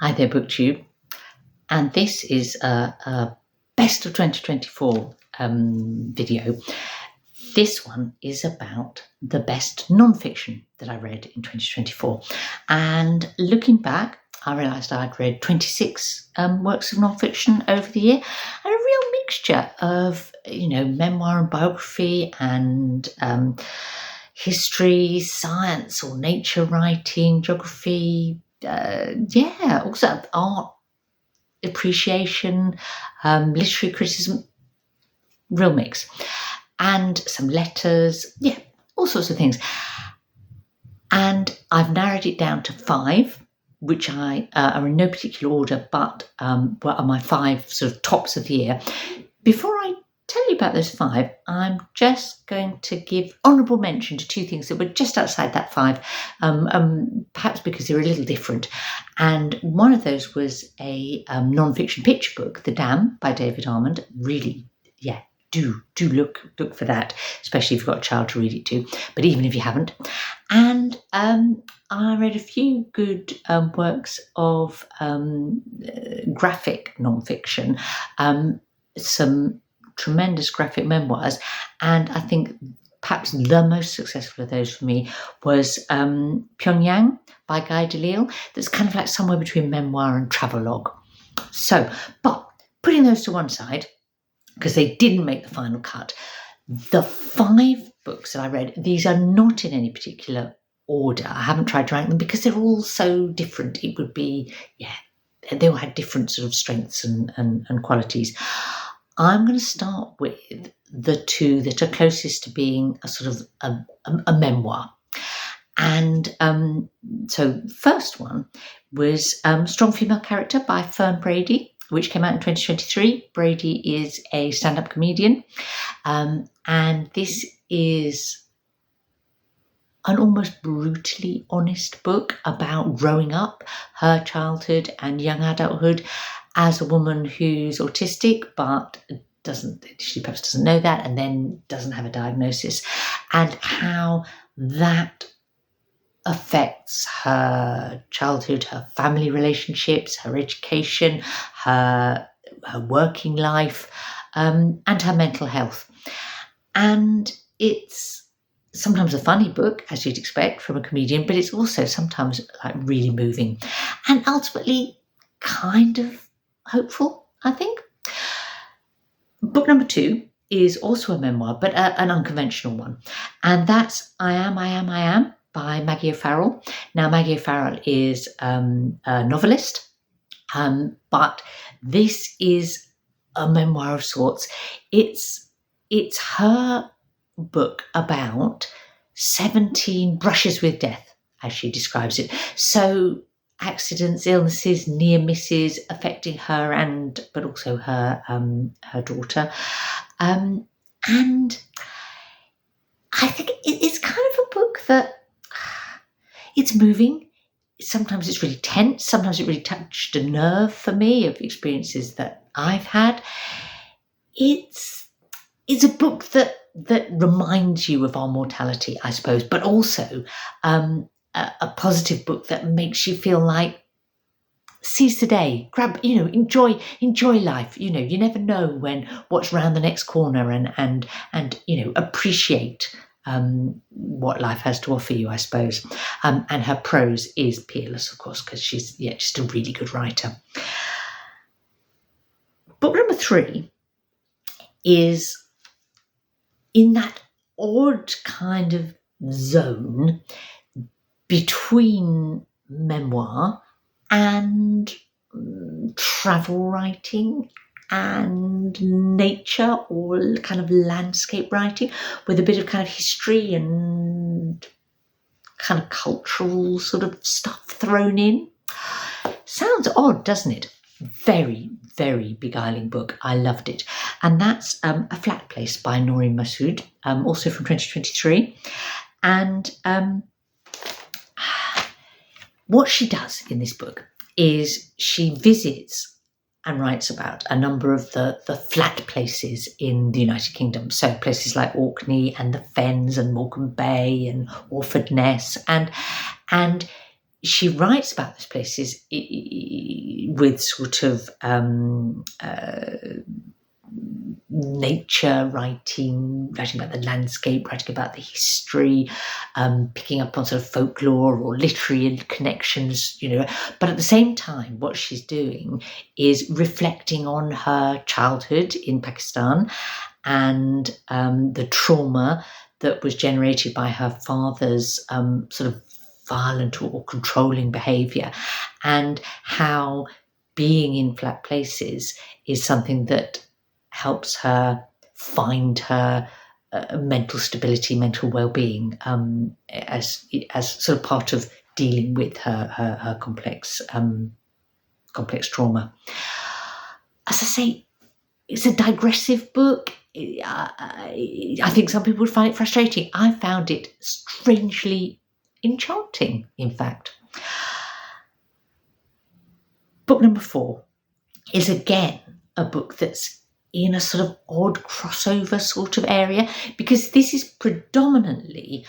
Hi there, BookTube. And this is a best of 2024 video. This one is about the best non-fiction that I read in 2024. And looking back, I realised I'd read 26 works of non-fiction over the year, and a real mixture of, memoir and biography and history, science or nature writing, geography, also art appreciation, literary criticism, real mix, and some letters, all sorts of things. And I've narrowed it down to 5, which are in no particular order, but are my 5 sort of tops of the year. Before I tell you about those 5, I'm just going to give honourable mention to 2 things that were just outside that 5, perhaps because they're a little different. And one of those was a non-fiction picture book, The Dam by David Almond. Really, do look for that, especially if you've got a child to read it to, but even if you haven't. And I read a few good works of graphic non-fiction, some tremendous graphic memoirs, and I think perhaps the most successful of those for me was Pyongyang by Guy Delisle. That's kind of like somewhere between memoir and travelogue. So, but putting those to one side, because they didn't make the final cut, the 5 books that I read, these are not in any particular order. I haven't tried to rank them because they're all so different. It would be, they all had different sort of strengths and qualities. I'm going to start with the 2 that are closest to being a sort of a memoir. And so first one was Strong Female Character by Fern Brady, which came out in 2023. Brady is a stand-up comedian. And this is an almost brutally honest book about growing up, her childhood and young adulthood, as a woman who's autistic, but she perhaps doesn't know that, and then doesn't have a diagnosis, and how that affects her childhood, her family relationships, her education, her working life, and her mental health. And it's sometimes a funny book, as you'd expect from a comedian, but it's also sometimes like really moving and ultimately kind of hopeful, I think. Book number 2 is also a memoir, but an unconventional one. And that's I Am by Maggie O'Farrell. Now, Maggie O'Farrell is a novelist, but this is a memoir of sorts. It's her book about 17 brushes with death, as she describes it. So accidents, illnesses, near misses affecting her but also her daughter, and I think it's kind of a book that it's moving. Sometimes it's really tense. Sometimes it really touched a nerve for me of experiences that I've had. It's a book that reminds you of our mortality, I suppose, but also a positive book that makes you feel like seize the day, grab, enjoy life. You never know what's around the next corner, and appreciate what life has to offer you, I suppose. And her prose is peerless, of course, because she's just a really good writer. Book number 3 is in that odd kind of zone between memoir and travel writing and nature or kind of landscape writing, with a bit of kind of history and kind of cultural sort of stuff thrown in. Sounds odd, doesn't it? Very, very beguiling book. I loved it. And that's A Flat Place by Noreen Masud, also from 2023. And what she does in this book is she visits and writes about a number of the flat places in the United Kingdom. So places like Orkney and the Fens and Morecambe Bay and Orford Ness. And she writes about those places with sort of nature writing about the landscape, writing about the history, picking up on sort of folklore or literary connections, But at the same time, what she's doing is reflecting on her childhood in Pakistan and the trauma that was generated by her father's sort of violent or controlling behaviour, and how being in flat places is something that helps her find her mental stability, mental well-being, as sort of part of dealing with her complex trauma. As I say, it's a digressive book. I think some people would find it frustrating. I found it strangely enchanting, in fact. Book number 4 is again a book that's in a sort of odd crossover sort of area, because this is predominantly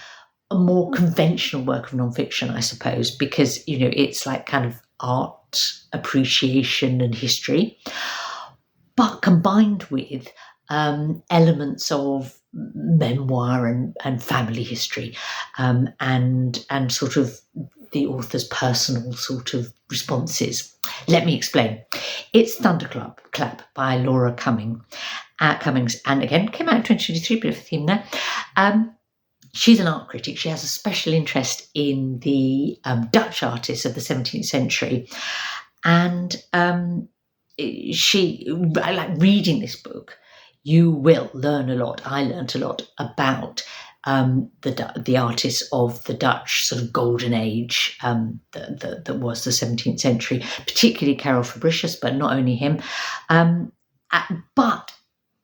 a more conventional work of nonfiction, I suppose, because, it's like kind of art appreciation and history, but combined with elements of memoir and family history, and sort of the author's personal sort of responses. Let me explain. It's Thunderclap by Laura Cummings, and again came out in 2023, bit of a theme there. She's an art critic. She has a special interest in the Dutch artists of the 17th century, and like reading this book, you will learn a lot. I learned a lot about the artists of the Dutch sort of golden age that was the 17th century, particularly Karel Fabricius, but not only him. But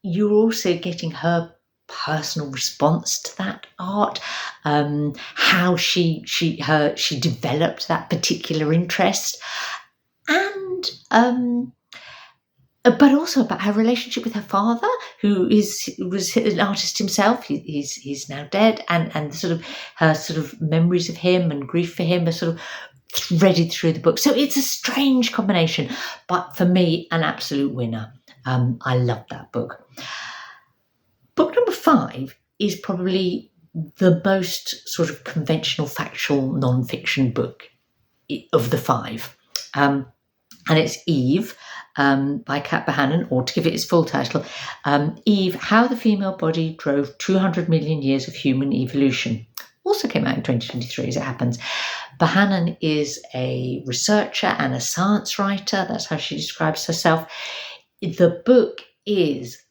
you're also getting her personal response to that art, how she developed that particular interest, and but also about her relationship with her father, who was an artist himself. He's now dead, and sort of her sort of memories of him and grief for him are sort of threaded through the book. So it's a strange combination, but for me, an absolute winner. I love that book. Book number 5 is probably the most sort of conventional, factual non-fiction book of the 5. And it's Eve, by Kat Bohannon, or to give it its full title, Eve, How the Female Body Drove 200 Million Years of Human Evolution. Also came out in 2023, as it happens. Bohannon is a researcher and a science writer. That's how she describes herself. The book is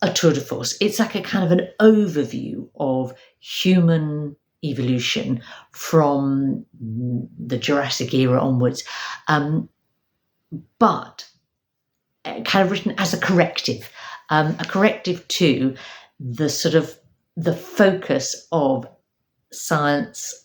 a tour de force. It's like a kind of an overview of human evolution from the Jurassic era onwards, but kind of written as a corrective to the sort of the focus of science,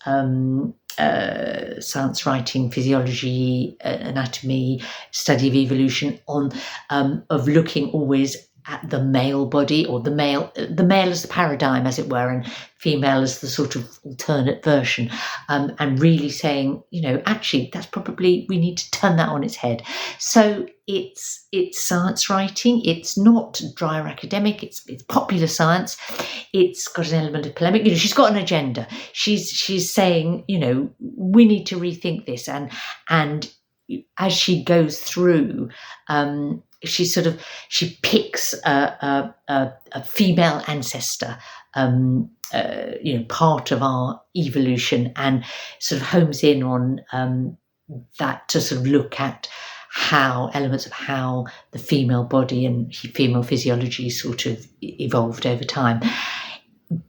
science writing, physiology, anatomy, study of evolution, on of looking always at the male body, or the male as the paradigm, as it were, and female as the sort of alternate version, and really saying, actually, that's probably, we need to turn that on its head. So it's science writing. It's not dry or academic. It's popular science. It's got an element of polemic. She's got an agenda. She's saying, we need to rethink this, and as she goes through, she picks a female ancestor, part of our evolution, and sort of homes in on that to sort of look at how elements of how the female body and female physiology sort of evolved over time.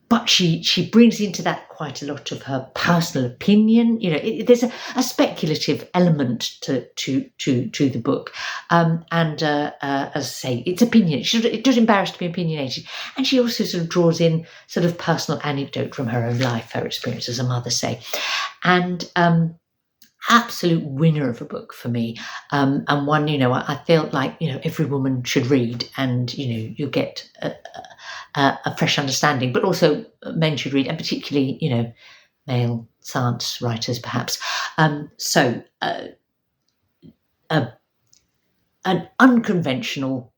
But she brings into that quite a lot of her personal opinion. There's a speculative element to the book, and as I say, it's opinion. It does embarrass to be opinionated, and she also sort of draws in sort of personal anecdote from her own life, her experience as a mother, say, and absolute winner of a book for me, and one I feel like every woman should read, and you'll get a fresh understanding, but also men should read, and particularly male science writers, perhaps. So an unconventional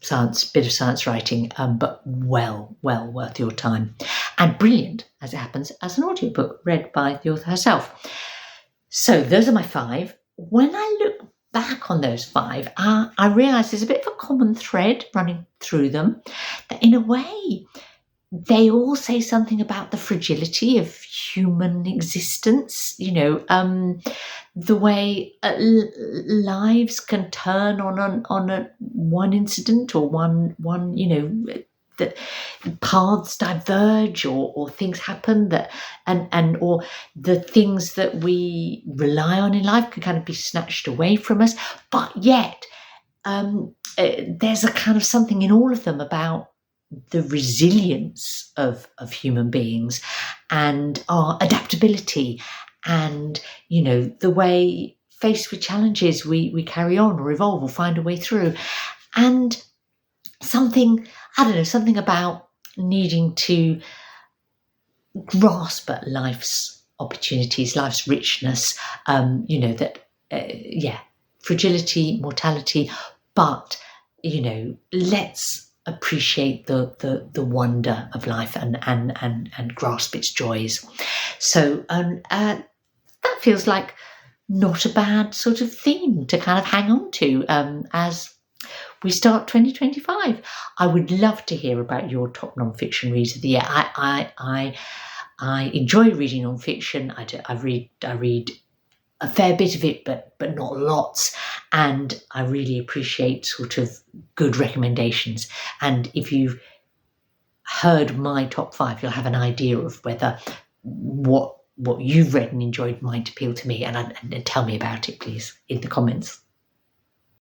bit of science writing, but well worth your time, and brilliant, as it happens, as an audiobook read by the author herself. So those are my 5. When I look back on those 5, I realise there's a bit of a common thread running through them, that in a way they all say something about the fragility of human existence, the way lives can turn on one incident, or one that paths diverge, or things happen that or the things that we rely on in life can kind of be snatched away from us. But yet there's a kind of something in all of them about the resilience of human beings, and our adaptability, and the way, faced with challenges, we carry on or evolve or find a way through. And something about needing to grasp at life's opportunities, life's richness, fragility, mortality, but let's appreciate the wonder of life and grasp its joys. So that feels like not a bad sort of theme to kind of hang on to as we start 2025. I would love to hear about your top non-fiction reads of the year. I enjoy reading non-fiction. I read a fair bit of it, but not lots. And I really appreciate sort of good recommendations. And if you've heard my top 5, you'll have an idea of whether what you've read and enjoyed might appeal to me. And tell me about it, please, in the comments.